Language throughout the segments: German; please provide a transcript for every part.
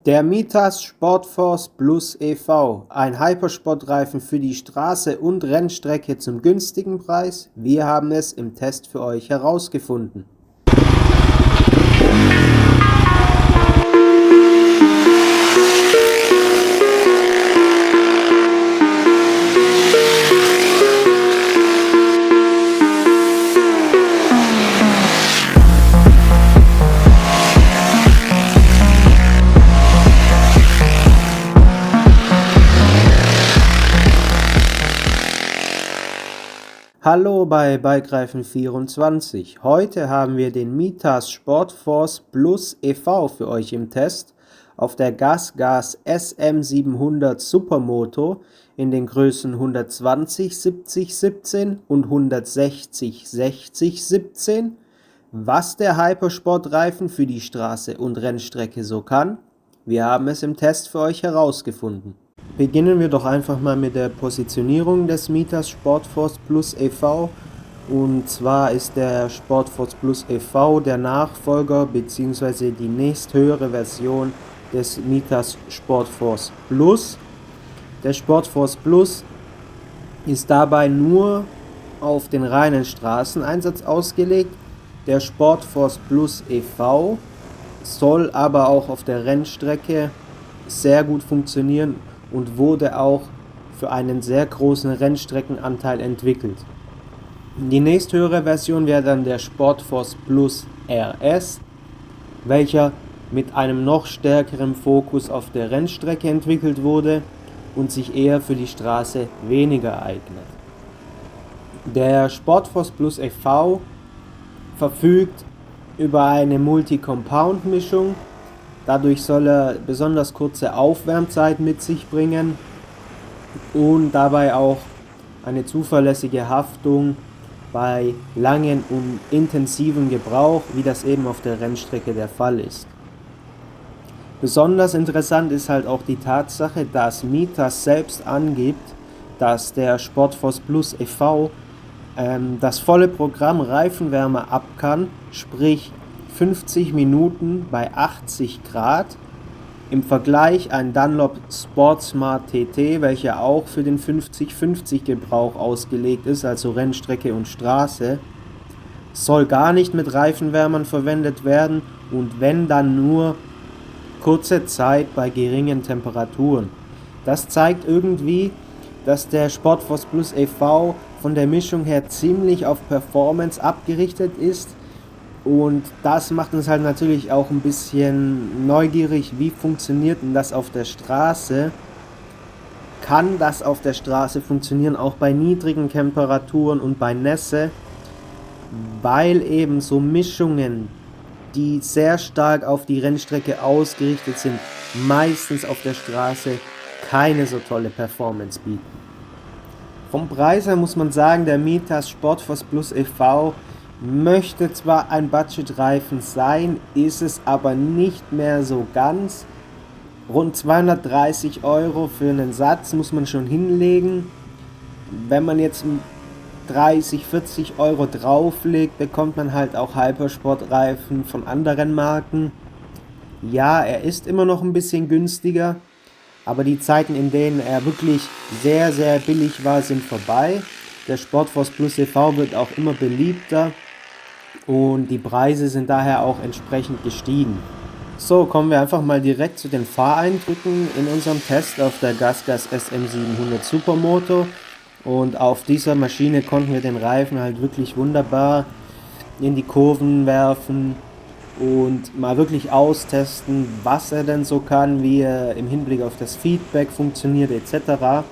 Der Mitas Sportforce Plus e.V. Ein Hypersportreifen für die Straße und Rennstrecke zum günstigen Preis. Wir haben es im Test für euch herausgefunden. Hallo bei Bikereifen24. Heute haben wir den Mitas Sportforce Plus e.V. für euch im Test auf der GasGas SM700 Supermoto in den Größen 120 70 17 und 160 60 17. Was der Hypersportreifen für die Straße und Rennstrecke so kann, wir haben es im Test für euch herausgefunden. Beginnen wir doch einfach mal mit der Positionierung des Mitas Sportforce Plus e.V. Und zwar ist der Sportforce Plus e.V. der Nachfolger bzw. die nächsthöhere Version des Mitas Sportforce Plus. Der Sportforce Plus ist dabei nur auf den reinen Straßeneinsatz ausgelegt. Der Sportforce Plus e.V. soll aber auch auf der Rennstrecke sehr gut funktionieren und wurde auch für einen sehr großen Rennstreckenanteil entwickelt. Die nächsthöhere Version wäre dann der Sportforce Plus RS, welcher mit einem noch stärkeren Fokus auf der Rennstrecke entwickelt wurde und sich eher für die Straße weniger eignet. Der Sportforce Plus e.V. verfügt über eine Multi-Compound-Mischung. Dadurch soll er besonders kurze Aufwärmzeit mit sich bringen und dabei auch eine zuverlässige Haftung bei langem und intensivem Gebrauch, wie das eben auf der Rennstrecke der Fall ist. Besonders interessant ist halt auch die Tatsache, dass Mitas selbst angibt, dass der Sportforce Plus e.V. Das volle Programm Reifenwärme ab kann, sprich 50 Minuten bei 80 Grad. Im Vergleich ein Dunlop Sportsmart TT, welcher auch für den 50-50 Gebrauch ausgelegt ist, also Rennstrecke und Straße, soll gar nicht mit Reifenwärmern verwendet werden und wenn dann nur kurze Zeit bei geringen Temperaturen. Das zeigt irgendwie, dass der Sportforce Plus e.V. von der Mischung her ziemlich auf Performance abgerichtet ist. Und das macht uns halt natürlich auch ein bisschen neugierig, wie funktioniert denn das auf der Straße? Kann das auf der Straße funktionieren, auch bei niedrigen Temperaturen und bei Nässe? Weil eben so Mischungen, die sehr stark auf die Rennstrecke ausgerichtet sind, meistens auf der Straße keine so tolle Performance bieten. Vom Preis her muss man sagen, der Mitas Sportforce Plus e.V. möchte zwar ein Budgetreifen sein, ist es aber nicht mehr so ganz. Rund 230 € für einen Satz muss man schon hinlegen. Wenn man jetzt 30, 40 € drauflegt, bekommt man halt auch Hypersportreifen von anderen Marken. Ja, er ist immer noch ein bisschen günstiger, aber die Zeiten, in denen er wirklich sehr, sehr billig war, sind vorbei. Der Sportforce Plus e.V. wird auch immer beliebter. Und die Preise sind daher auch entsprechend gestiegen. So, kommen wir einfach mal direkt zu den Fahreindrücken in unserem Test auf der GasGas SM700 Supermoto. Und auf dieser Maschine konnten wir den Reifen halt wirklich wunderbar in die Kurven werfen und mal wirklich austesten, was er denn so kann, wie er im Hinblick auf das Feedback funktioniert etc.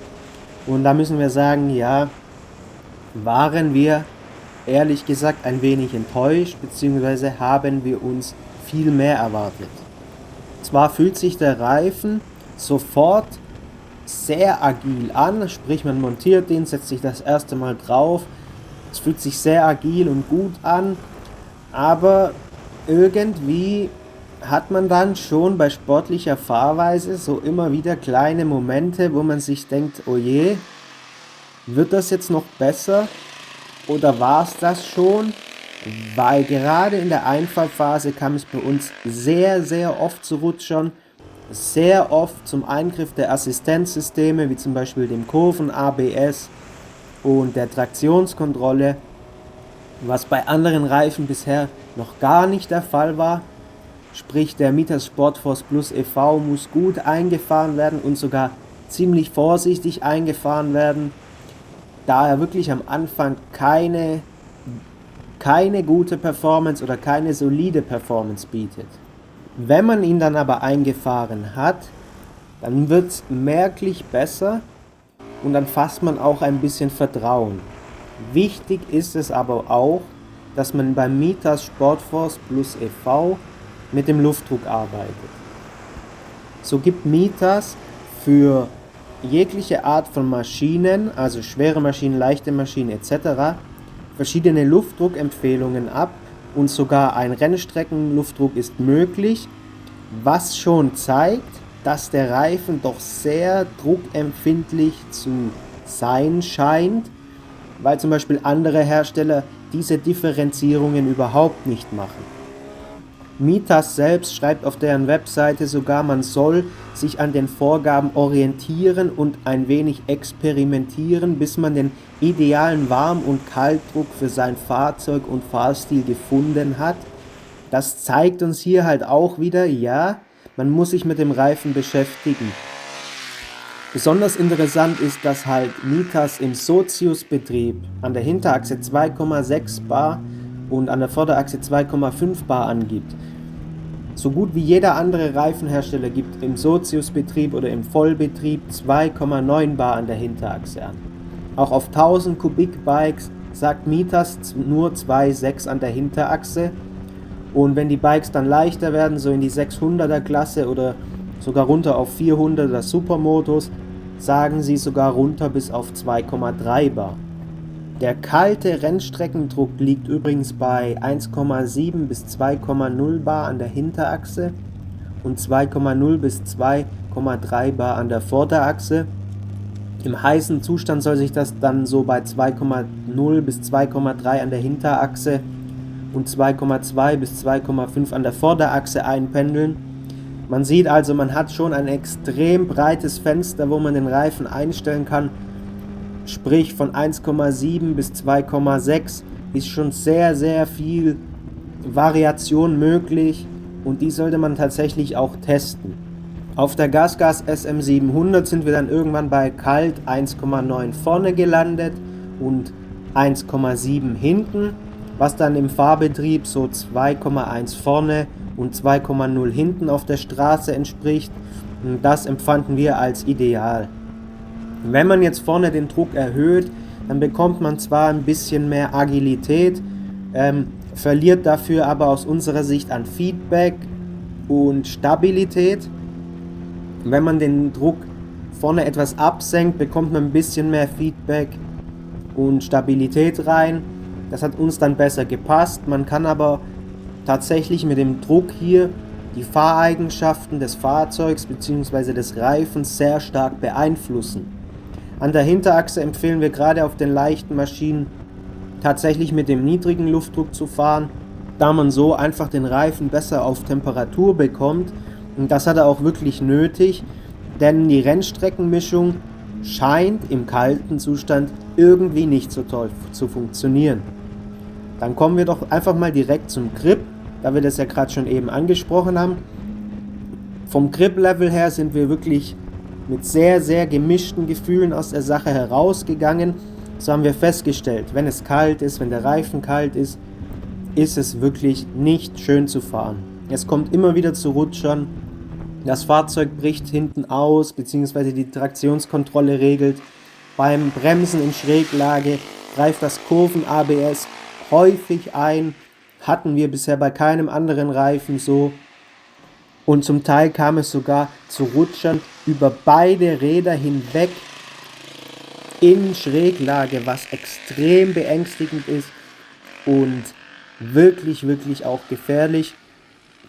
Und da müssen wir sagen, ja, waren wir ehrlich gesagt ein wenig enttäuscht, beziehungsweise haben wir uns viel mehr erwartet. Zwar fühlt sich der Reifen sofort sehr agil an, sprich man montiert den, setzt sich das erste Mal drauf, es fühlt sich sehr agil und gut an, aber irgendwie hat man dann schon bei sportlicher Fahrweise so immer wieder kleine Momente, wo man sich denkt, oh je, wird das jetzt noch besser? Oder war es das schon? Weil gerade in der Einfahrphase kam es bei uns sehr, sehr oft zu Rutschern sehr oft zum Eingriff der Assistenzsysteme, wie zum Beispiel dem Kurven-ABS und der Traktionskontrolle, was bei anderen Reifen bisher noch gar nicht der Fall war. Sprich, der Mitas Sportforce Plus e.V. muss gut eingefahren werden und sogar ziemlich vorsichtig eingefahren werden, da er wirklich am Anfang keine gute Performance oder keine solide Performance bietet. Wenn man ihn dann aber eingefahren hat, dann wird es merklich besser und dann fasst man auch ein bisschen Vertrauen. Wichtig ist es aber auch, dass man beim Mitas Sportforce Plus e.V. mit dem Luftdruck arbeitet. So gibt Mitas für jegliche Art von Maschinen, also schwere Maschinen, leichte Maschinen etc., verschiedene Luftdruckempfehlungen ab und sogar ein Rennstreckenluftdruck ist möglich, was schon zeigt, dass der Reifen doch sehr druckempfindlich zu sein scheint, weil zum Beispiel andere Hersteller diese Differenzierungen überhaupt nicht machen. Mitas selbst schreibt auf deren Webseite sogar, man soll sich an den Vorgaben orientieren und ein wenig experimentieren, bis man den idealen Warm- und Kaltdruck für sein Fahrzeug und Fahrstil gefunden hat. Das zeigt uns hier halt auch wieder, ja, man muss sich mit dem Reifen beschäftigen. Besonders interessant ist, dass halt Mitas im Sozius-Betrieb an der Hinterachse 2,6 Bar und an der Vorderachse 2,5 Bar angibt. So gut wie jeder andere Reifenhersteller gibt im Sozius-Betrieb oder im Vollbetrieb 2,9 Bar an der Hinterachse an. Auch auf 1000 Kubik-Bikes sagt Mitas nur 2,6 an der Hinterachse. Und wenn die Bikes dann leichter werden, so in die 600er Klasse oder sogar runter auf 400er Supermotos, sagen sie sogar runter bis auf 2,3 Bar. Der kalte Rennstreckendruck liegt übrigens bei 1,7 bis 2,0 Bar an der Hinterachse und 2,0 bis 2,3 Bar an der Vorderachse. Im heißen Zustand soll sich das dann so bei 2,0 bis 2,3 an der Hinterachse und 2,2 bis 2,5 an der Vorderachse einpendeln. Man sieht also, man hat schon ein extrem breites Fenster, wo man den Reifen einstellen kann. Sprich von 1,7 bis 2,6 ist schon sehr, sehr viel Variation möglich und die sollte man tatsächlich auch testen. Auf der GasGas SM700 sind wir dann irgendwann bei kalt 1,9 vorne gelandet und 1,7 hinten, was dann im Fahrbetrieb so 2,1 vorne und 2,0 hinten auf der Straße entspricht. Und das empfanden wir als ideal. Wenn man jetzt vorne den Druck erhöht, dann bekommt man zwar ein bisschen mehr Agilität, verliert dafür aber aus unserer Sicht an Feedback und Stabilität. Wenn man den Druck vorne etwas absenkt, bekommt man ein bisschen mehr Feedback und Stabilität rein. Das hat uns dann besser gepasst. Man kann aber tatsächlich mit dem Druck hier die Fahreigenschaften des Fahrzeugs bzw. des Reifens sehr stark beeinflussen. An der Hinterachse empfehlen wir gerade auf den leichten Maschinen tatsächlich mit dem niedrigen Luftdruck zu fahren, da man so einfach den Reifen besser auf Temperatur bekommt. Und das hat er auch wirklich nötig, denn die Rennstreckenmischung scheint im kalten Zustand irgendwie nicht so toll zu funktionieren. Dann kommen wir doch einfach mal direkt zum Grip, da wir das ja gerade schon eben angesprochen haben. Vom Grip-Level her sind wir wirklich mit sehr, sehr gemischten Gefühlen aus der Sache herausgegangen. So haben wir festgestellt, wenn es kalt ist, wenn der Reifen kalt ist, ist es wirklich nicht schön zu fahren. Es kommt immer wieder zu Rutschern, das Fahrzeug bricht hinten aus, beziehungsweise die Traktionskontrolle regelt. Beim Bremsen in Schräglage greift das Kurven-ABS häufig ein, hatten wir bisher bei keinem anderen Reifen so. Und zum Teil kam es sogar zu Rutschern über beide Räder hinweg in Schräglage, was extrem beängstigend ist und wirklich, wirklich auch gefährlich.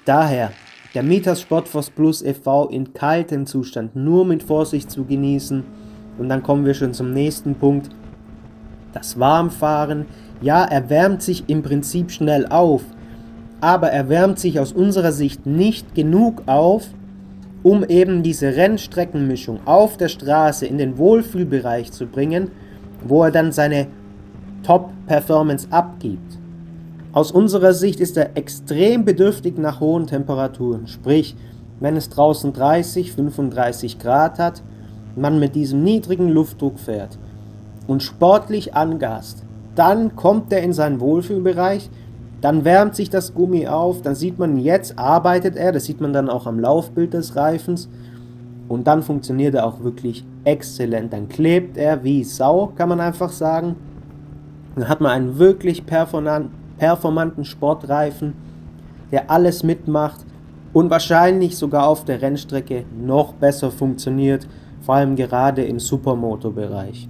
Daher der Mitas Sportforce Plus e.V. in kaltem Zustand nur mit Vorsicht zu genießen. Und dann kommen wir schon zum nächsten Punkt. Das Warmfahren. Ja, er wärmt sich im Prinzip schnell auf, aber er wärmt sich aus unserer Sicht nicht genug auf, um eben diese Rennstreckenmischung auf der Straße in den Wohlfühlbereich zu bringen, wo er dann seine Top-Performance abgibt. Aus unserer Sicht ist er extrem bedürftig nach hohen Temperaturen, sprich, wenn es draußen 30, 35 Grad hat, man mit diesem niedrigen Luftdruck fährt und sportlich angast, dann kommt er in seinen Wohlfühlbereich, dann wärmt sich das Gummi auf, dann sieht man, jetzt arbeitet er, das sieht man dann auch am Laufbild des Reifens und dann funktioniert er auch wirklich exzellent, dann klebt er wie Sau, kann man einfach sagen. Dann hat man einen wirklich performanten Sportreifen, der alles mitmacht und wahrscheinlich sogar auf der Rennstrecke noch besser funktioniert, vor allem gerade im Supermoto-Bereich.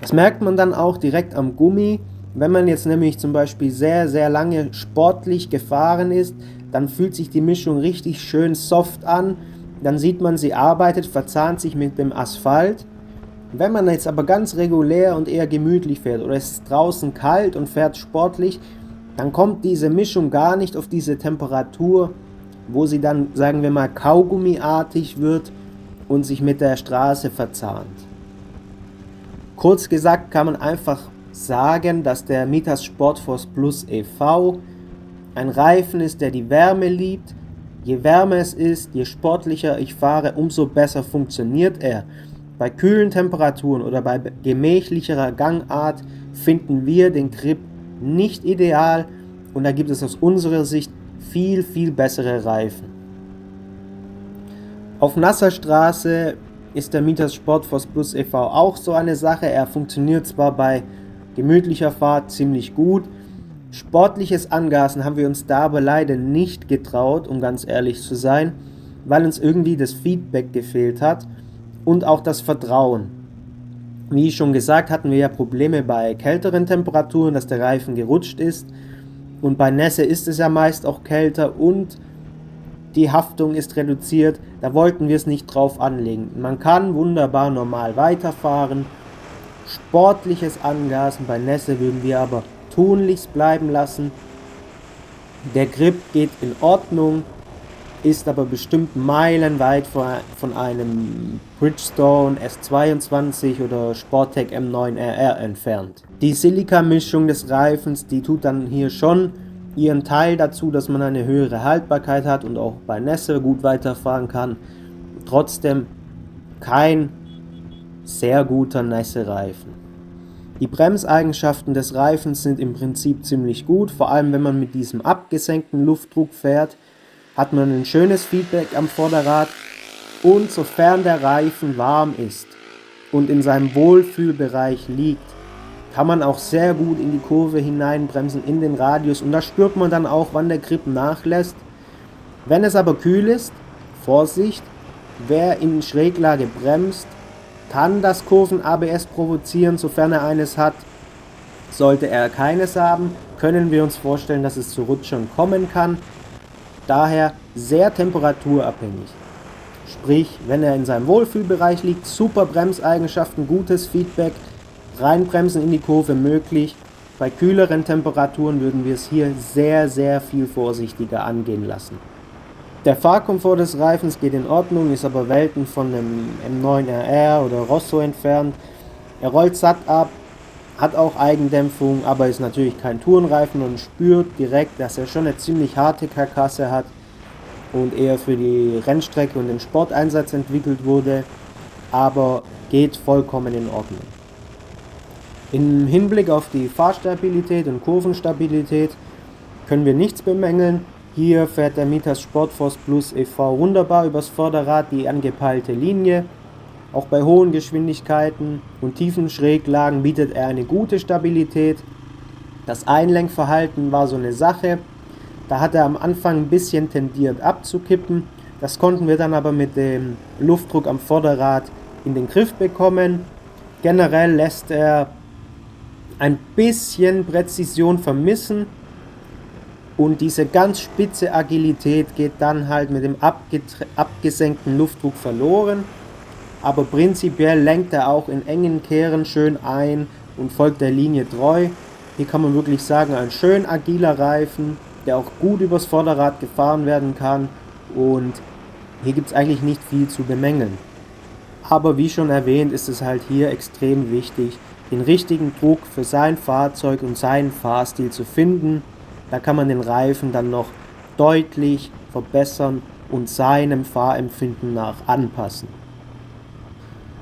Das merkt man dann auch direkt am Gummi. Wenn man jetzt nämlich zum Beispiel sehr, sehr lange sportlich gefahren ist, dann fühlt sich die Mischung richtig schön soft an. Dann sieht man, sie arbeitet, verzahnt sich mit dem Asphalt. Wenn man jetzt aber ganz regulär und eher gemütlich fährt oder es ist draußen kalt und fährt sportlich, dann kommt diese Mischung gar nicht auf diese Temperatur, wo sie dann, sagen wir mal, kaugummiartig wird und sich mit der Straße verzahnt. Kurz gesagt kann man einfach sagen, dass der Mitas Sportforce Plus e.V. ein Reifen ist, der die Wärme liebt. Je wärmer es ist, je sportlicher ich fahre, umso besser funktioniert er. Bei kühlen Temperaturen oder bei gemächlicherer Gangart finden wir den Grip nicht ideal und da gibt es aus unserer Sicht viel, viel bessere Reifen. Auf nasser Straße ist der Mitas Sportforce Plus e.V. auch so eine Sache. Er funktioniert zwar bei gemütlicher Fahrt ziemlich gut, sportliches Angasen haben wir uns da aber leider nicht getraut, um ganz ehrlich zu sein, weil uns irgendwie das Feedback gefehlt hat und auch das Vertrauen. Wie schon gesagt, hatten wir ja Probleme bei kälteren Temperaturen, dass der Reifen gerutscht ist und bei Nässe ist es ja meist auch kälter und die Haftung ist reduziert, da wollten wir es nicht drauf anlegen. Man kann wunderbar normal weiterfahren, sportliches Angasen bei Nässe würden wir aber tunlichst bleiben lassen. Der Grip geht in Ordnung, ist aber bestimmt meilenweit von einem Bridgestone S22 oder Sporttech M9RR entfernt. Die Silika-Mischung des Reifens, die tut dann hier schon ihren Teil dazu, dass man eine höhere Haltbarkeit hat und auch bei Nässe gut weiterfahren kann. Trotzdem kein sehr guter Nässe-Reifen. Die Bremseigenschaften des Reifens sind im Prinzip ziemlich gut, vor allem wenn man mit diesem abgesenkten Luftdruck fährt, hat man ein schönes Feedback am Vorderrad und sofern der Reifen warm ist und in seinem Wohlfühlbereich liegt, kann man auch sehr gut in die Kurve hineinbremsen, in den Radius und da spürt man dann auch, wann der Grip nachlässt. Wenn es aber kühl ist, Vorsicht, wer in Schräglage bremst, kann das Kurven-ABS provozieren, sofern er eines hat. Sollte er keines haben, können wir uns vorstellen, dass es zu Rutschern kommen kann. Daher sehr temperaturabhängig. Sprich, wenn er in seinem Wohlfühlbereich liegt, super Bremseigenschaften, gutes Feedback, reinbremsen in die Kurve möglich. Bei kühleren Temperaturen würden wir es hier sehr, sehr viel vorsichtiger angehen lassen. Der Fahrkomfort des Reifens geht in Ordnung, ist aber Welten von einem M9RR oder Rosso entfernt. Er rollt satt ab, hat auch Eigendämpfung, aber ist natürlich kein Tourenreifen und spürt direkt, dass er schon eine ziemlich harte Karkasse hat und eher für die Rennstrecke und den Sporteinsatz entwickelt wurde, aber geht vollkommen in Ordnung. Im Hinblick auf die Fahrstabilität und Kurvenstabilität können wir nichts bemängeln. Hier fährt der Mitas Sportforce Plus e.V. wunderbar übers Vorderrad die angepeilte Linie. Auch bei hohen Geschwindigkeiten und tiefen Schräglagen bietet er eine gute Stabilität. Das Einlenkverhalten war so eine Sache. Da hat er am Anfang ein bisschen tendiert abzukippen. Das konnten wir dann aber mit dem Luftdruck am Vorderrad in den Griff bekommen. Generell lässt er ein bisschen Präzision vermissen. Und diese ganz spitze Agilität geht dann halt mit dem abgesenkten Luftdruck verloren. Aber prinzipiell lenkt er auch in engen Kehren schön ein und folgt der Linie treu. Hier kann man wirklich sagen, ein schön agiler Reifen, der auch gut übers Vorderrad gefahren werden kann und Hier gibt es eigentlich nicht viel zu bemängeln. Aber wie schon erwähnt, ist es halt hier extrem wichtig, den richtigen Druck für sein Fahrzeug und seinen Fahrstil zu finden. Da kann man den Reifen dann noch deutlich verbessern und seinem Fahrempfinden nach anpassen.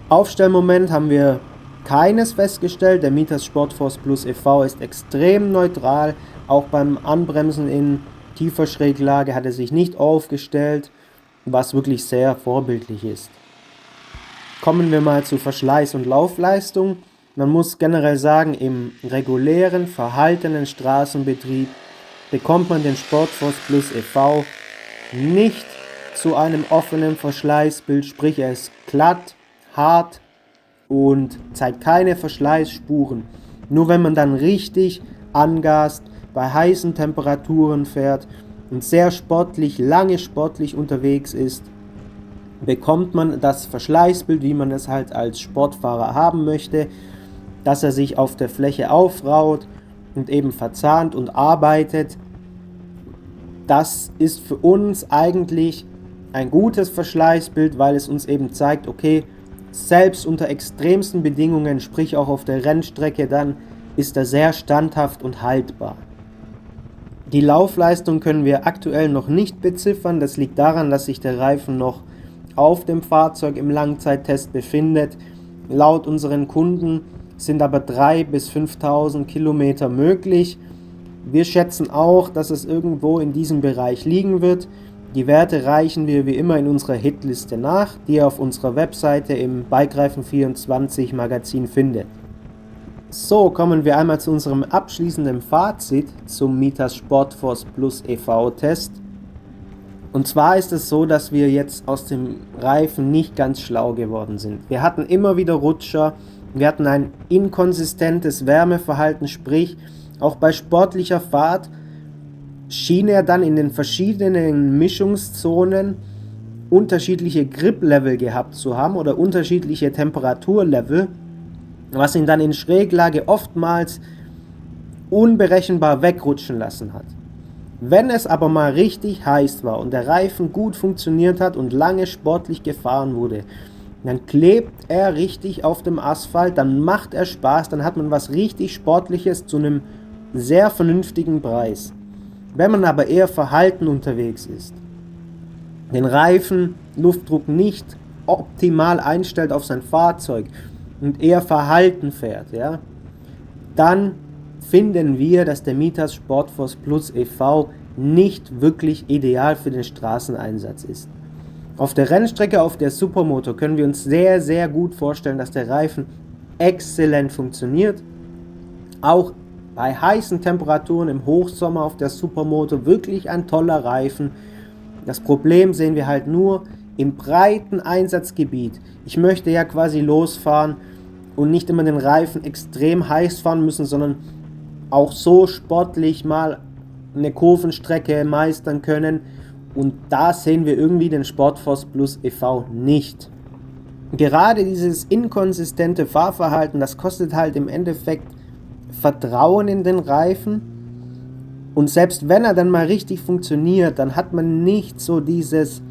Aufstellmoment haben wir keines festgestellt. Der Mitas Sportforce Plus e.V. ist extrem neutral. Auch beim Anbremsen in tiefer Schräglage hat er sich nicht aufgestellt, was wirklich sehr vorbildlich ist. Kommen wir mal zu Verschleiß und Laufleistung. Man muss generell sagen, im regulären, verhaltenen Straßenbetrieb bekommt man den Sportforce Plus e.V. nicht zu einem offenen Verschleißbild, sprich er ist glatt, hart und zeigt keine Verschleißspuren. Nur wenn man dann richtig angast, bei heißen Temperaturen fährt und sehr lange sportlich unterwegs ist, bekommt man das Verschleißbild, wie man es halt als Sportfahrer haben möchte, dass er sich auf der Fläche aufraut und eben verzahnt und arbeitet. Das ist für uns eigentlich ein gutes Verschleißbild, weil es uns eben zeigt, okay, selbst unter extremsten Bedingungen, sprich auch auf der Rennstrecke, dann ist er sehr standhaft und haltbar. Die Laufleistung können wir aktuell noch nicht beziffern. Das liegt daran, dass sich der Reifen noch auf dem Fahrzeug im Langzeittest befindet. Laut unseren Kunden sind aber 3.000 bis 5.000 Kilometer möglich. Wir schätzen auch, dass es irgendwo in diesem Bereich liegen wird. Die Werte reichen wir wie immer in unserer Hitliste nach, die ihr auf unserer Webseite im Bikereifen24 Magazin findet. So, kommen wir einmal zu unserem abschließenden Fazit zum Mitas Sportforce Plus e.V. Test. Und zwar ist es so, dass wir jetzt aus dem Reifen nicht ganz schlau geworden sind. Wir hatten immer wieder Rutscher, wir hatten ein inkonsistentes Wärmeverhalten, sprich auch bei sportlicher Fahrt schien er dann in den verschiedenen Mischungszonen unterschiedliche Grip-Level gehabt zu haben oder unterschiedliche Temperaturlevel, was ihn dann in Schräglage oftmals unberechenbar wegrutschen lassen hat. Wenn es aber mal richtig heiß war und der Reifen gut funktioniert hat und lange sportlich gefahren wurde, dann klebt er richtig auf dem Asphalt, dann macht er Spaß, dann hat man was richtig Sportliches zu einem sehr vernünftigen Preis. Wenn man aber eher verhalten unterwegs ist, den Reifen, Luftdruck nicht optimal einstellt auf sein Fahrzeug und eher verhalten fährt, ja, dann finden wir, dass der Mitas Sportforce Plus e.V. nicht wirklich ideal für den Straßeneinsatz ist. Auf der Rennstrecke, auf der Supermoto können wir uns sehr, sehr gut vorstellen, dass der Reifen exzellent funktioniert. Auch bei heißen Temperaturen im Hochsommer auf der Supermoto wirklich ein toller Reifen. Das Problem sehen wir halt nur im breiten Einsatzgebiet. Ich möchte ja quasi losfahren und nicht immer den Reifen extrem heiß fahren müssen, sondern auch so sportlich mal eine Kurvenstrecke meistern können, und da sehen wir irgendwie den Sportforce Plus e.V. nicht. Gerade dieses inkonsistente Fahrverhalten, das kostet halt im Endeffekt Vertrauen in den Reifen, und selbst wenn er dann mal richtig funktioniert, dann hat man nicht so dieses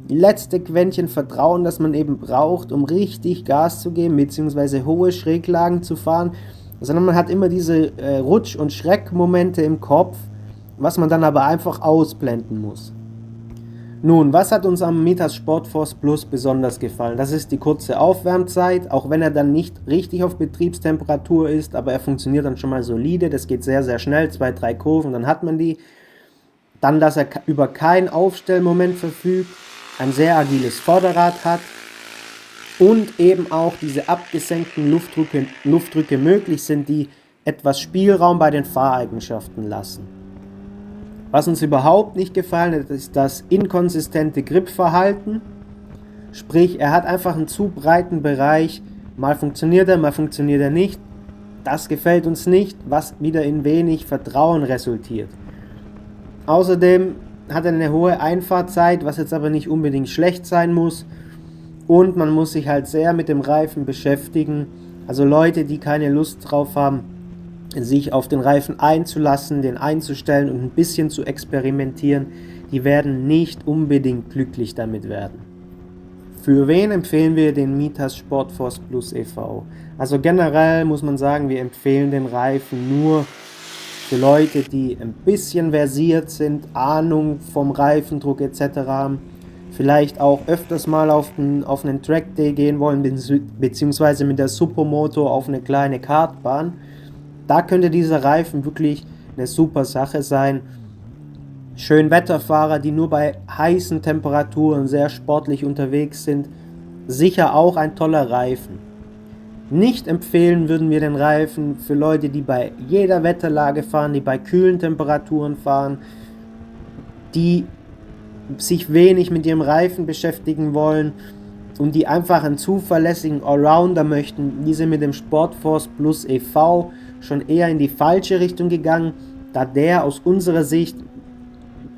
letzte Quäntchen Vertrauen, das man eben braucht, um richtig Gas zu geben bzw. hohe Schräglagen zu fahren, sondern man hat immer diese Rutsch- und Schreckmomente im Kopf, was man dann aber einfach ausblenden muss. Nun, was hat uns am Mitas Sportforce Plus besonders gefallen? Das ist die kurze Aufwärmzeit, auch wenn er dann nicht richtig auf Betriebstemperatur ist, aber er funktioniert dann schon mal solide, das geht sehr, sehr schnell, 2-3 Kurven, dann hat man die. Dann, dass er über kein Aufstellmoment verfügt, ein sehr agiles Vorderrad hat und eben auch diese abgesenkten Luftdrücke möglich sind, die etwas Spielraum bei den Fahreigenschaften lassen. Was uns überhaupt nicht gefallen hat, ist das inkonsistente Gripverhalten. Sprich, er hat einfach einen zu breiten Bereich. Mal funktioniert er nicht. Das gefällt uns nicht, was wieder in wenig Vertrauen resultiert. Außerdem hat er eine hohe Einfahrzeit, was jetzt aber nicht unbedingt schlecht sein muss. Und man muss sich halt sehr mit dem Reifen beschäftigen. Also Leute, die keine Lust drauf haben, sich auf den Reifen einzulassen, den einzustellen und ein bisschen zu experimentieren, die werden nicht unbedingt glücklich damit werden. Für wen empfehlen wir den Mitas Sportforce Plus e.V.? Also generell muss man sagen, wir empfehlen den Reifen nur für Leute, die ein bisschen versiert sind, Ahnung vom Reifendruck etc. haben, vielleicht auch öfters mal auf einen Trackday gehen wollen, beziehungsweise mit der Supermoto auf eine kleine Kartbahn. Da könnte dieser Reifen wirklich eine super Sache sein. Schönwetterfahrer, die nur bei heißen Temperaturen sehr sportlich unterwegs sind, sicher auch ein toller Reifen. Nicht empfehlen würden wir den Reifen für Leute, die bei jeder Wetterlage fahren, die bei kühlen Temperaturen fahren, die sich wenig mit ihrem Reifen beschäftigen wollen und die einfach einen zuverlässigen Allrounder möchten. Die sind mit dem Sportforce Plus e.V. schon eher in die falsche Richtung gegangen, da der aus unserer Sicht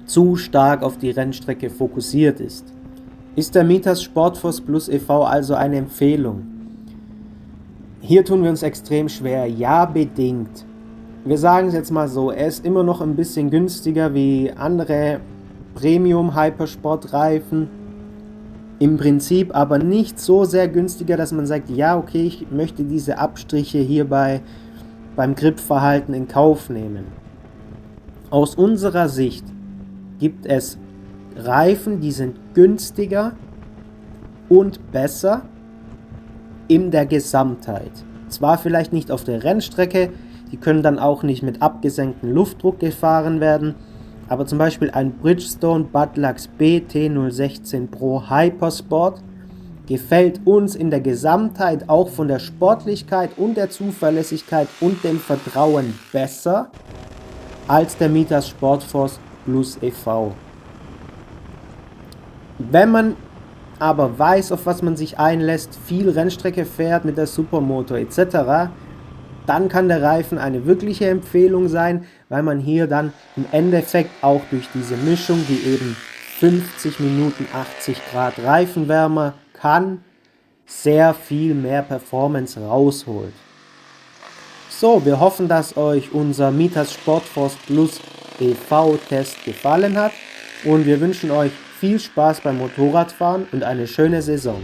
zu stark auf die Rennstrecke fokussiert ist. Ist der Mitas Sportforce Plus e.V. also eine Empfehlung? Hier tun wir uns extrem schwer, ja bedingt. Wir sagen es jetzt mal so, er ist immer noch ein bisschen günstiger wie andere Premium-Hypersport-Reifen. Im Prinzip aber nicht so sehr günstiger, dass man sagt, ja okay, ich möchte diese Abstriche hierbei beim Gripverhalten in Kauf nehmen. Aus unserer Sicht gibt es Reifen, die sind günstiger und besser in der Gesamtheit. Zwar vielleicht nicht auf der Rennstrecke, die können dann auch nicht mit abgesenktem Luftdruck gefahren werden, aber zum Beispiel ein Bridgestone Budlux BT016 Pro Hypersport gefällt uns in der Gesamtheit auch von der Sportlichkeit und der Zuverlässigkeit und dem Vertrauen besser als der Mitas Sportforce Plus e.V. Wenn man aber weiß, auf was man sich einlässt, viel Rennstrecke fährt mit der Supermoto etc., dann kann der Reifen eine wirkliche Empfehlung sein, weil man hier dann im Endeffekt auch durch diese Mischung, die eben 50 Minuten 80 Grad Reifenwärme kann, sehr viel mehr Performance rausholt. So, wir hoffen, dass euch unser Mitas Sportforce Plus e.V. Test gefallen hat und wir wünschen euch viel Spaß beim Motorradfahren und eine schöne Saison.